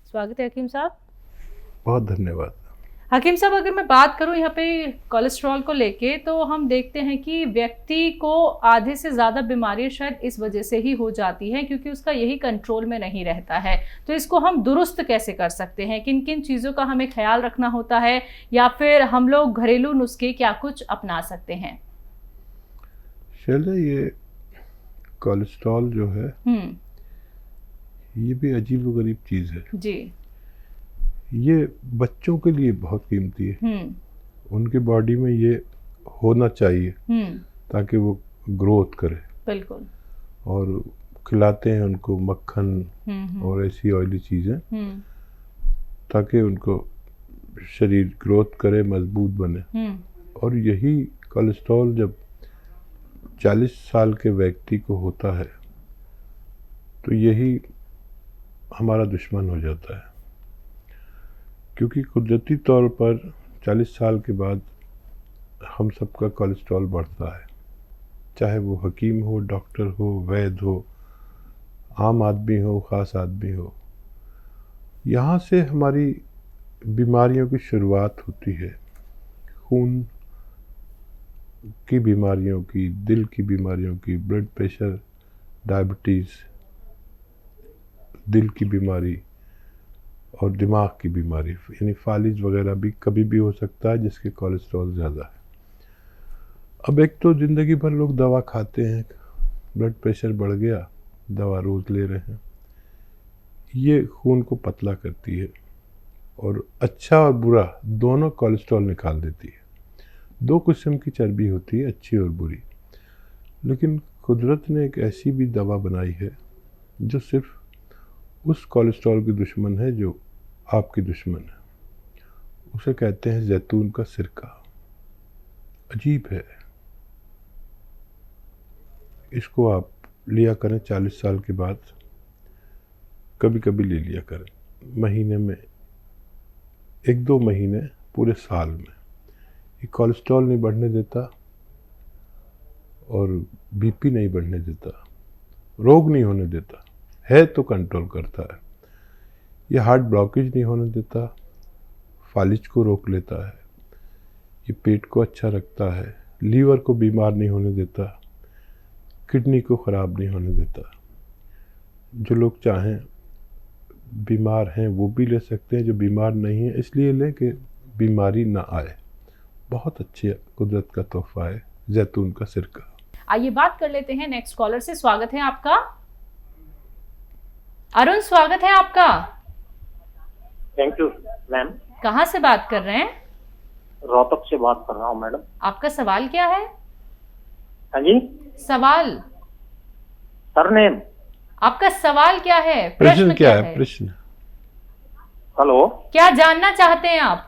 स्वागत है हकीम साहब। बहुत धन्यवाद। हकीम साहब, अगर मैं बात करूं यहाँ पे कोलेस्ट्रॉल को लेके, तो हम देखते हैं कि व्यक्ति को आधे से ज़्यादा बीमारियां शायद इस वजह से ही हो जाती हैं क्योंकि उसका यही कंट्रोल में नहीं रहता है। तो इसको हम दुरुस्त कैसे कर सकते हैं? किन किन चीज़ों का हमें ख्याल रखना होता है, या फिर हम लोग घरेलू नुस्खे क्या कुछ अपना सकते हैं? शैला, ये कोलेस्ट्रॉल जो है ये भी अजीबोगरीब चीज़ है जी। ये बच्चों के लिए बहुत कीमती है। उनके बॉडी में ये होना चाहिए ताकि वो ग्रोथ करे। बिल्कुल। और खिलाते हैं उनको मक्खन और ऐसी ऑयली चीज़ें ताकि उनको शरीर ग्रोथ करे, मजबूत बने। और यही कोलेस्ट्रॉल जब 40 साल के व्यक्ति को होता है तो यही हमारा दुश्मन हो जाता है, क्योंकि कुदरती तौर पर 40 साल के बाद हम सबका कोलेस्ट्रॉल बढ़ता है, चाहे वो हकीम हो, डॉक्टर हो, वैद्य हो, आम आदमी हो, ख़ास आदमी हो। यहाँ से हमारी बीमारियों की शुरुआत होती है। खून की बीमारियों की, दिल की बीमारियों की, ब्लड प्रेशर, डायबिटीज़, दिल की बीमारी और दिमाग की बीमारी, यानी फालिज वगैरह भी कभी भी हो सकता है जिसके कोलेस्ट्रॉल ज़्यादा है। अब एक तो ज़िंदगी भर लोग दवा खाते हैं, ब्लड प्रेशर बढ़ गया, दवा रोज़ ले रहे हैं। ये खून को पतला करती है और अच्छा और बुरा दोनों कोलेस्ट्रॉल निकाल देती है। 2 किस्म की चर्बी होती है, अच्छी और बुरी। लेकिन कुदरत ने एक ऐसी भी दवा बनाई है जो सिर्फ उस कोलेस्ट्रॉल की दुश्मन है जो आपकी दुश्मन है। उसे कहते हैं जैतून का सिरका। अजीब है। इसको आप लिया करें 40 साल के बाद, कभी कभी ले लिया करें, महीने में 1-2 महीने पूरे साल में। ये कोलेस्ट्रॉल नहीं बढ़ने देता और बीपी नहीं बढ़ने देता, रोग नहीं होने देता, है तो कंट्रोल करता है। ये हार्ट ब्लॉकेज नहीं होने देता, फालिज को रोक लेता है, ये पेट को अच्छा रखता है, लीवर को बीमार नहीं होने देता, किडनी को ख़राब नहीं होने देता। जो लोग चाहें बीमार हैं वो भी ले सकते हैं, जो बीमार नहीं है इसलिए लें कि बीमारी ना आए। बहुत अच्छी कुदरत का तोहफा है जैतून का सिरका। आइए बात कर लेते हैं नेक्स्ट कॉलर से। स्वागत है आपका अरुण, स्वागत है आपका। Thank you ma'am. कहाँ से बात कर रहे हैं? रोहतक से बात कर रहा हूँ मैडम। आपका सवाल क्या है? हाँ जी, सवाल। सरनेम। आपका सवाल क्या है? प्रश्न क्या है? प्रश्न। हेलो, क्या जानना चाहते हैं आप?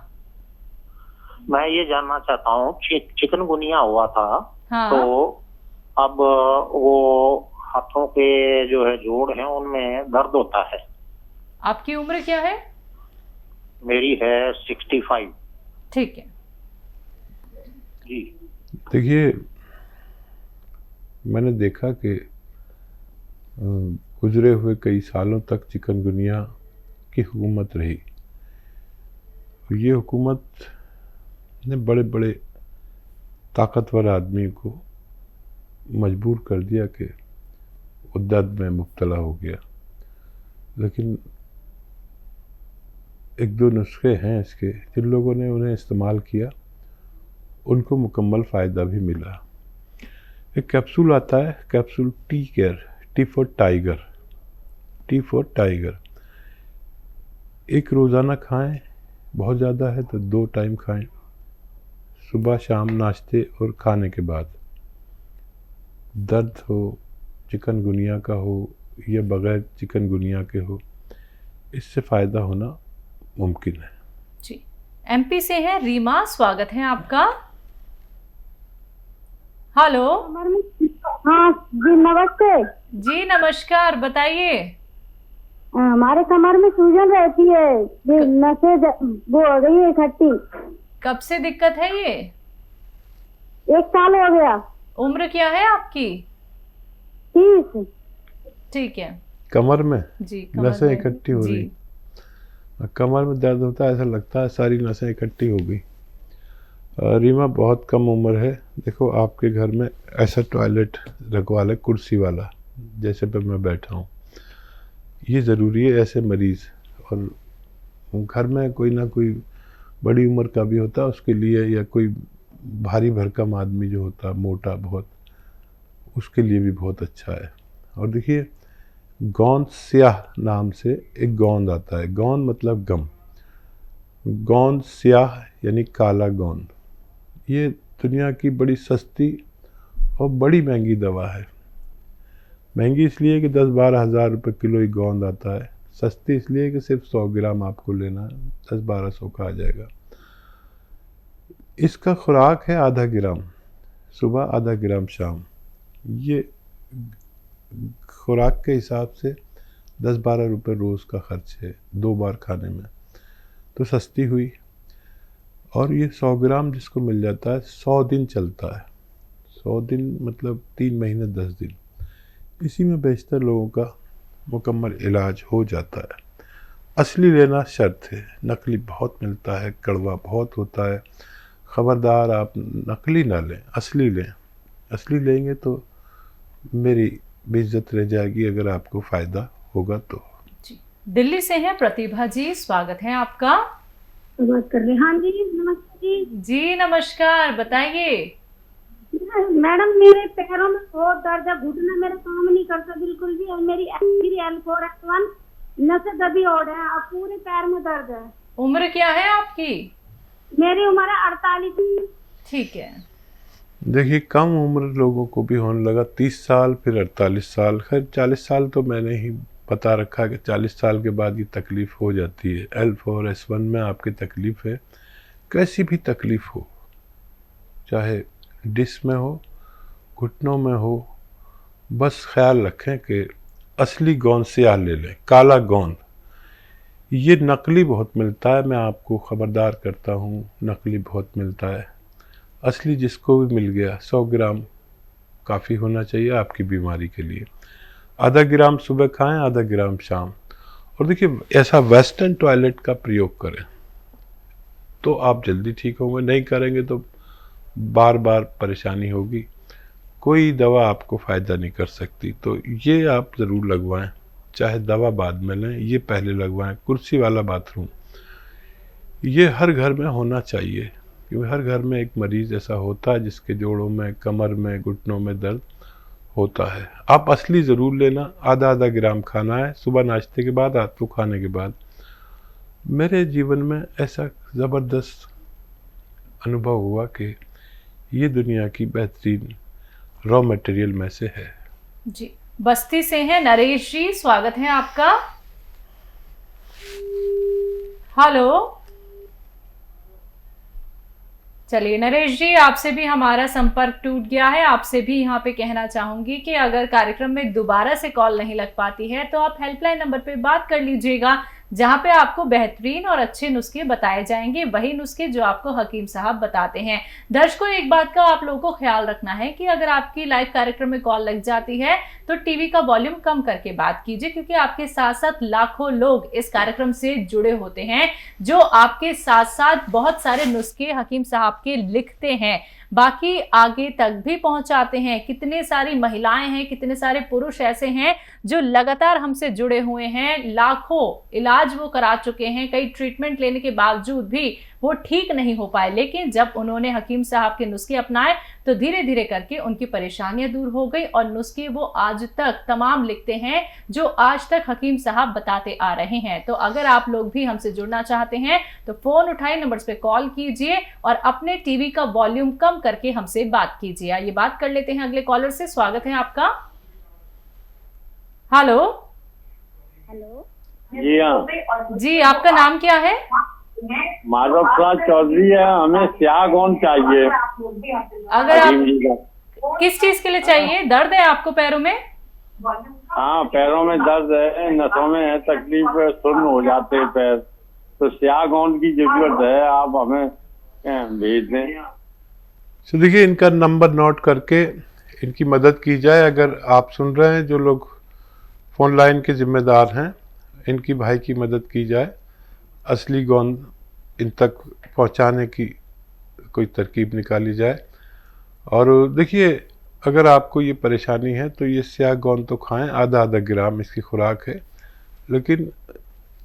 मैं ये जानना चाहता हूँ, चिकनगुनिया हुआ था। हाँ। तो अब वो हाथों के जो है जोड़ हैं उनमें दर्द होता है। आपकी उम्र क्या है? मेरी है 65। ठीक है जी। देखिए, मैंने देखा कि गुजरे हुए कई सालों तक चिकनगुनिया की हुकूमत रही। ये हुकूमत ने बड़े बड़े ताकतवर आदमी को मजबूर कर दिया कि वो दर्द में मुब्तला हो गया। लेकिन 1-2 नुस्खे हैं इसके, जिन लोगों ने उन्हें इस्तेमाल किया उनको मुकम्मल फ़ायदा भी मिला। एक कैप्सूल आता है, capsule tea care, T for tiger, T for tiger. एक रोज़ाना खाएं, बहुत ज़्यादा है तो 2 टाइम खाएं, सुबह शाम नाश्ते और खाने के बाद। दर्द हो, चिकनगुनिया का हो या बग़ैर चिकनगुनिया के हो, इससे फ़ायदा होना मुमकिन है। जी। एमपी से है रीमा, स्वागत है आपका। हेलो। हाँ जी, नमस्ते जी नमस्कार, बताइए। हमारे कमर में सूजन रहती है, नसें वो हो गई है इकट्ठी। कब से दिक्कत है ये? 1 साल हो गया। उम्र क्या है आपकी? 30। ठीक है। कमर में जी, नसें इकट्ठी हो रही। कमर में दर्द होता है, ऐसा लगता है सारी नसें इकट्ठी हो गई। रीमा बहुत कम उम्र है। देखो आपके घर में ऐसा टॉयलेट रखवा ले, कुर्सी वाला, जैसे पे मैं बैठा हूँ। ये ज़रूरी है ऐसे मरीज़। और घर में कोई ना कोई बड़ी उम्र का भी होता है उसके लिए, या कोई भारी भरकम आदमी जो होता है मोटा बहुत, उसके लिए भी बहुत अच्छा है। और देखिए गोंद स्याह नाम से एक गोंद आता है। गोंद मतलब गम। गोंद स्याह यानी काला गोंद। ये दुनिया की बड़ी सस्ती और बड़ी महंगी दवा है। महंगी इसलिए कि 10-12 हज़ार रुपये किलो ही गोंद आता है। सस्ती इसलिए कि सिर्फ 100 ग्राम आपको लेना है, 10-1200 का आ जाएगा। इसका खुराक है आधा ग्राम सुबह, आधा ग्राम शाम। ये खुराक के हिसाब से 10-12 रुपये रोज़ का खर्च है 2 बार खाने में, तो सस्ती हुई। और ये 100 ग्राम जिसको मिल जाता है 100 दिन चलता है। 100 दिन मतलब 3 महीने 10 दिन। इसी में बेशतर लोगों का मुकम्मल इलाज हो जाता है। असली लेना शर्त है, नकली बहुत मिलता है, कड़वा बहुत होता है। ख़बरदार आप नकली ना लें, असली लें। असली लेंगे तो मेरी बेइज्जत रह जाएगी अगर आपको फ़ायदा होगा तो। जी, दिल्ली से हैं प्रतिभा जी, स्वागत है आपका। बात कर रहे। हाँ जी, नमस्ते जी। जी नमस्कार, बताइए। मैडम मेरे पैरों में बहुत दर्द है, घुटना मेरा काम नहीं करता बिल्कुल भी, और मेरी L4 L1 नसें दबी और है, अब पूरे पैर में दर्द है। उम्र क्या है आपकी? मेरी उम्र है 48। ठीक है। देखिए कम उम्र लोगों को भी होने लगा, 30 साल फिर 48 साल, खैर 40 साल तो मैंने ही बता रखा है कि 40 साल के बाद ये तकलीफ़ हो जाती है। L4 S1 में आपकी तकलीफ़ है, कैसी भी तकलीफ़ हो, चाहे डिस्क में हो, घुटनों में हो, बस ख्याल रखें कि असली गोंद स्याह ले लें, काला गोंद। ये नकली बहुत मिलता है, मैं आपको ख़बरदार करता हूँ, नकली बहुत मिलता है। असली जिसको भी मिल गया 100 ग्राम काफ़ी होना चाहिए आपकी बीमारी के लिए। आधा ग्राम सुबह खाएं, आधा ग्राम शाम। और देखिए ऐसा वेस्टर्न टॉयलेट का प्रयोग करें तो आप जल्दी ठीक होंगे, नहीं करेंगे तो बार बार परेशानी होगी। कोई दवा आपको फ़ायदा नहीं कर सकती। तो ये आप ज़रूर लगवाएं, चाहे दवा बाद में लें, ये पहले लगवाएं। कुर्सी वाला बाथरूम ये हर घर में होना चाहिए, क्योंकि हर घर में एक मरीज़ ऐसा होता है जिसके जोड़ों में, कमर में, घुटनों में दर्द होता है। आप असली ज़रूर लेना। आधा ग्राम खाना है सुबह नाश्ते के बाद, रात को खाने के बाद। मेरे जीवन में ऐसा ज़बरदस्त अनुभव हुआ कि ये दुनिया की बेहतरीन रॉ मटेरियल में से है। जी, बस्ती से हैं नरेश जी, स्वागत है आपका। हेलो, चलिए नरेश जी, आपसे भी हमारा संपर्क टूट गया है। आपसे भी यहाँ पे कहना चाहूंगी कि अगर कार्यक्रम में दोबारा से कॉल नहीं लग पाती है तो आप हेल्पलाइन नंबर पे बात कर लीजिएगा, जहाँ पे आपको बेहतरीन और अच्छे नुस्खे बताए जाएंगे, वही नुस्खे जो आपको हकीम साहब बताते हैं। दर्शकों, एक बात का आप लोगों को ख्याल रखना है कि अगर आपकी लाइव कार्यक्रम में कॉल लग जाती है तो टीवी का वॉल्यूम कम करके बात कीजिए, क्योंकि आपके साथ साथ लाखों लोग इस कार्यक्रम से जुड़े होते हैं जो आपके साथ साथ बहुत सारे नुस्खे हकीम साहब के लिखते हैं, बाकी आगे तक भी पहुंचाते हैं। कितने सारी महिलाएं हैं, कितने सारे पुरुष ऐसे हैं जो लगातार हमसे जुड़े हुए हैं, लाखों इलाज वो करा चुके हैं, कई ट्रीटमेंट लेने के बावजूद भी वो ठीक नहीं हो पाए, लेकिन जब उन्होंने हकीम साहब के नुस्खे अपनाए तो धीरे धीरे करके उनकी परेशानियां दूर हो गई और नुस्खे वो आज तक तमाम लिखते हैं जो आज तक हकीम साहब बताते आ रहे हैं। तो अगर आप लोग भी हमसे जुड़ना चाहते हैं तो फोन उठाए, नंबर्स पे कॉल कीजिए और अपने टीवी का वॉल्यूम कम करके हमसे बात कीजिए। ये बात कर लेते हैं अगले कॉलर से। स्वागत है आपका। हेलो। हेलो जी हाँ जी, आपका नाम क्या है? माधव प्रसाद चौधरी है। हमें स्याह गोंद चाहिए। अगर आप हकीम जी का। किस चीज के लिए चाहिए? दर्द है आपको पैरों में? हाँ, पैरों में दर्द है, नसों में है तकलीफ है, सुन्न हो जाते हैं पैर, तो स्याह गोंद की जरूरत है, आप हमें भेज दें। तो देखिए इनका नंबर नोट करके इनकी मदद की जाए। अगर आप सुन रहे हैं, जो लोग फोन लाइन के जिम्मेदार हैं, इनकी भाई की मदद की जाए। असली गोंद इन तक पहुंचाने की कोई तरकीब निकाली जाए। और देखिए, अगर आपको ये परेशानी है तो ये स्याह गोंद तो खाएं, आधा आधा ग्राम इसकी खुराक है, लेकिन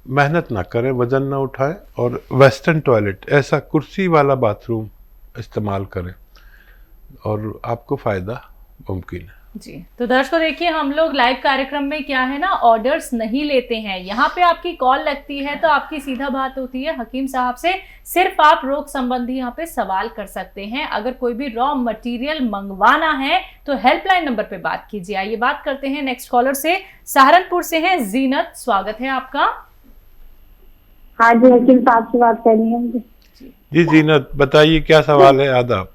मेहनत ना करें, वज़न ना उठाएं, और वेस्टर्न टॉयलेट, ऐसा कुर्सी वाला बाथरूम इस्तेमाल करें और आपको फ़ायदा मुमकिन है। जी, तो दर्शकों देखिए, हम लोग लाइव कार्यक्रम में क्या है ना, ऑर्डर्स नहीं लेते हैं। यहाँ पे आपकी कॉल लगती है तो आपकी सीधा बात होती है हकीम साहब से, सिर्फ आप रोग संबंधी यहाँ पे सवाल कर सकते हैं। अगर कोई भी रॉ मटेरियल मंगवाना है तो हेल्पलाइन नंबर पे बात कीजिए। आइए बात करते हैं नेक्स्ट कॉलर से, सहारनपुर से हैं जीनत, स्वागत है आपका। हाँ जी, हकीम साहब से बात करनी है मुझे। जी जीनत, बताइए क्या सवाल है। आदाब।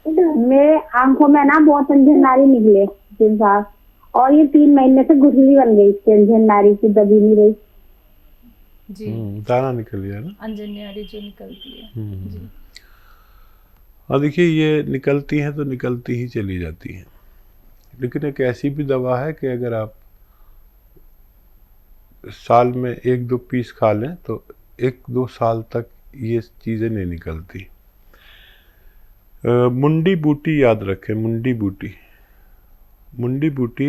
मेरे आंखों में ना बहुत अंजनारी निकले हकीम साहब, और ये 3 महीने से गुठली बन गई, इसकी अंजनारी की दबी नहीं रही। जी, दाना निकल गया ना, अंजनारी जो निकलती है। जी। और देखिए, ये निकलती हैं तो निकलती ही चली जाती हैं, लेकिन एक ऐसी भी दवा है कि अगर आप साल में 1-2 पीस खा लें तो 1-2 साल तक ये चीज़ें नहीं निकलती। मुंडी बूटी याद रखें, मुंडी बूटी। मुंडी बूटी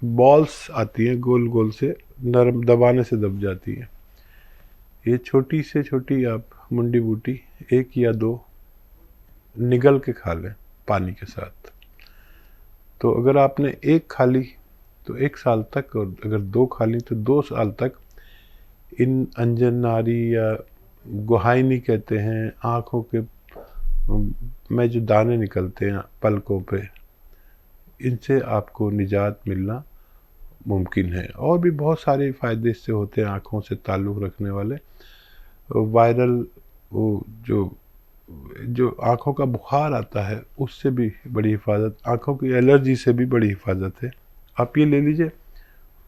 बॉल्स आती हैं गोल गोल से, नरम, दबाने से दब जाती है। ये छोटी से छोटी आप मुंडी बूटी 1 या 2 निगल के खा लें पानी के साथ। तो अगर आपने 1 खा ली तो 1 साल तक, और अगर 2 खा ली तो 2 साल तक इन अंजनारी या गुहाइनी कहते हैं, आँखों के में जो दाने निकलते हैं पलकों पे, इनसे आपको निजात मिलना मुमकिन है। और भी बहुत सारे फ़ायदे इससे होते हैं आँखों से ताल्लुक़ रखने वाले। वायरल वो जो आँखों का बुखार आता है उससे भी बड़ी हिफाजत, आँखों की एलर्जी से भी बड़ी हिफाजत है। आप ये ले लीजिए,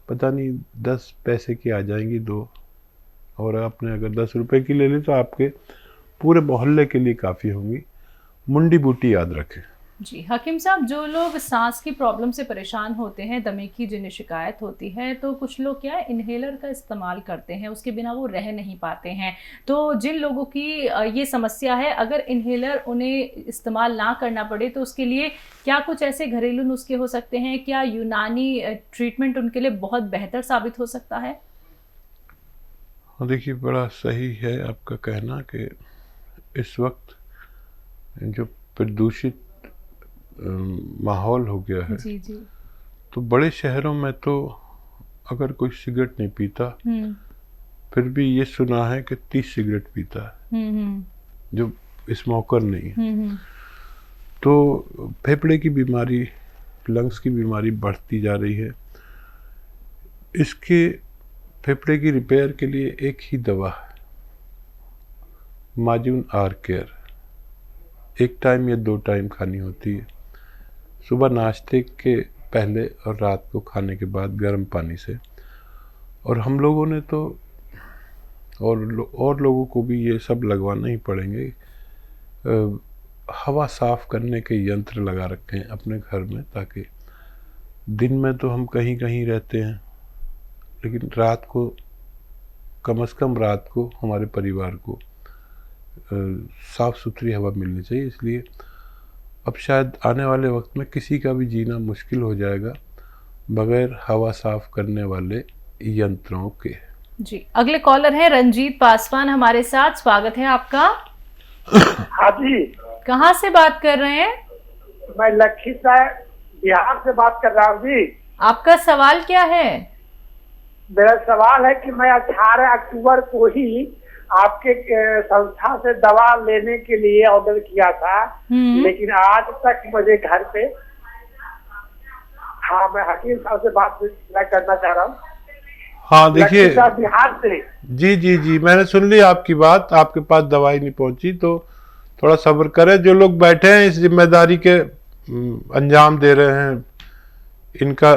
पता नहीं 10 पैसे की आ जाएंगी 2, और आपने अगर 10 रुपए की ले ली तो आपके पूरे मोहल्ले के लिए काफ़ी होंगी। मुंडी बूटी याद रखें। जी हकीम साहब, जो लोग सांस की प्रॉब्लम से परेशान होते हैं, दमे की जिन्हें शिकायत होती है, तो कुछ लोग क्या है इन्हेलर का इस्तेमाल करते हैं, उसके बिना वो रह नहीं पाते हैं। तो जिन लोगों की ये समस्या है, अगर इन्हेलर उन्हें इस्तेमाल ना करना पड़े तो उसके लिए क्या कुछ ऐसे घरेलू नुस्खे हो सकते हैं? क्या यूनानी ट्रीटमेंट उनके लिए बहुत बेहतर साबित हो सकता है? देखिए, बड़ा सही है आपका कहना कि इस वक्त जो प्रदूषित माहौल हो गया है, जी जी, तो बड़े शहरों में तो अगर कोई सिगरेट नहीं पीता, फिर भी ये सुना है कि 30 सिगरेट पीता है जो स्मोकर नहीं है। तो फेफड़े की बीमारी, लंग्स की बीमारी बढ़ती जा रही है। इसके फेफड़े की रिपेयर के लिए एक ही दवा है, माजून आर केयर। 1 टाइम या 2 टाइम खानी होती है, सुबह नाश्ते के पहले और रात को खाने के बाद गर्म पानी से। और हम लोगों ने तो और लोगों को भी ये सब लगवाना ही पड़ेंगे। हवा साफ़ करने के यंत्र लगा रखे हैं अपने घर में, ताकि दिन में तो हम कहीं कहीं रहते हैं, लेकिन रात को कम से कम रात को हमारे परिवार को साफ़ सुथरी हवा मिलनी चाहिए। इसलिए अब शायद आने वाले वक्त में किसी का भी जीना मुश्किल हो जाएगा बगैर हवा साफ़ करने वाले यंत्रों के। जी, अगले कॉलर हैं रंजीत पासवान हमारे साथ, स्वागत है आपका। हाँ जी, कहाँ से बात कर रहे हैं? मैं लखीसराय बिहार से बात कर रहा हूँ जी। आपका सवाल क्या है? मेरा सवाल है कि मैं 18 अक्टूबर को ही आपके संस्था से दवा लेने के लिए ऑर्डर किया था, लेकिन आज तक मुझे घर पे। हाँ, मैं हकीम साहब से बात करना चाह रहा हूँ। हाँ देखिए, बिहार से। जी, मैंने सुन ली आपकी बात। आपके पास दवाई नहीं पहुंची तो थोड़ा सब्र करें। जो लोग बैठे हैं इस जिम्मेदारी के अंजाम दे रहे हैं, इनका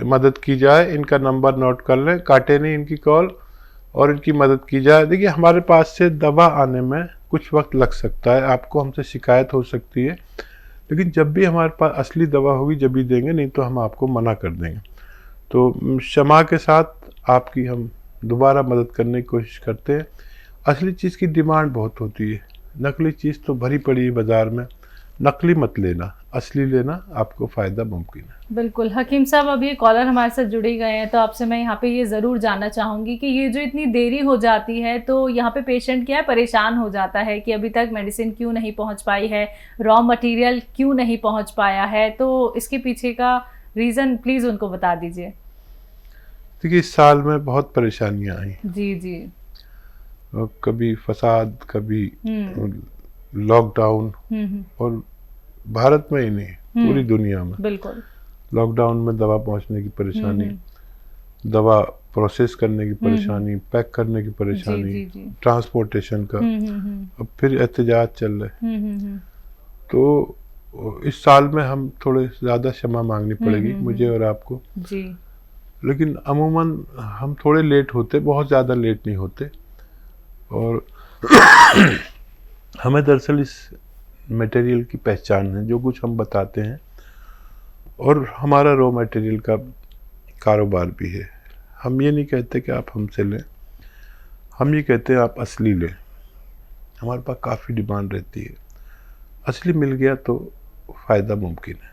मदद की जाए। इनका नंबर नोट कर लें, काटे नहीं इनकी कॉल, और इनकी मदद की जाए। देखिए, हमारे पास से दवा आने में कुछ वक्त लग सकता है, आपको हमसे शिकायत हो सकती है, लेकिन जब भी हमारे पास असली दवा होगी जब भी देंगे, नहीं तो हम आपको मना कर देंगे। तो क्षमा के साथ आपकी हम दोबारा मदद करने की कोशिश करते हैं। असली चीज़ की डिमांड बहुत होती है, नकली चीज़ तो भरी पड़ी है बाज़ार में। नकली मत लेना, असली लेना, आपको फ़ायदा मुमकिन है। बिल्कुल। हकीम साहब, अब ये कॉलर हमारे साथ जुड़े गए हैं, तो आपसे मैं यहाँ पे ये ज़रूर जानना चाहूँगी कि ये जो इतनी देरी हो जाती है, तो यहाँ पे पेशेंट क्या है, परेशान हो जाता है कि अभी तक मेडिसिन क्यों नहीं पहुँच पाई है, रॉ मटेरियल क्यों नहीं पहुँच पाया है, तो इसके पीछे का रीज़न प्लीज़ उनको बता दीजिए। देखिए, इस साल में बहुत परेशानियाँ आई। जी जी। कभी फसाद, कभी लॉकडाउन, और भारत में ही नहीं, पूरी दुनिया में। बिल्कुल। लॉकडाउन में दवा पहुंचने की परेशानी, दवा प्रोसेस करने की परेशानी, पैक करने की परेशानी, ट्रांसपोर्टेशन का, अब फिर एहतजाज चल रहे। तो इस साल में हम थोड़े ज़्यादा क्षमा मांगनी पड़ेगी मुझे और आपको जी। लेकिन अमूमन हम थोड़े लेट होते, बहुत ज़्यादा लेट नहीं होते। और हमें दरअसल इस मटेरियल की पहचान है, जो कुछ हम बताते हैं, और हमारा रॉ मटेरियल का कारोबार भी है। हम ये नहीं कहते कि आप हमसे लें, हम ये कहते हैं आप असली लें। हमारे पास काफ़ी डिमांड रहती है, असली मिल गया तो फ़ायदा मुमकिन है।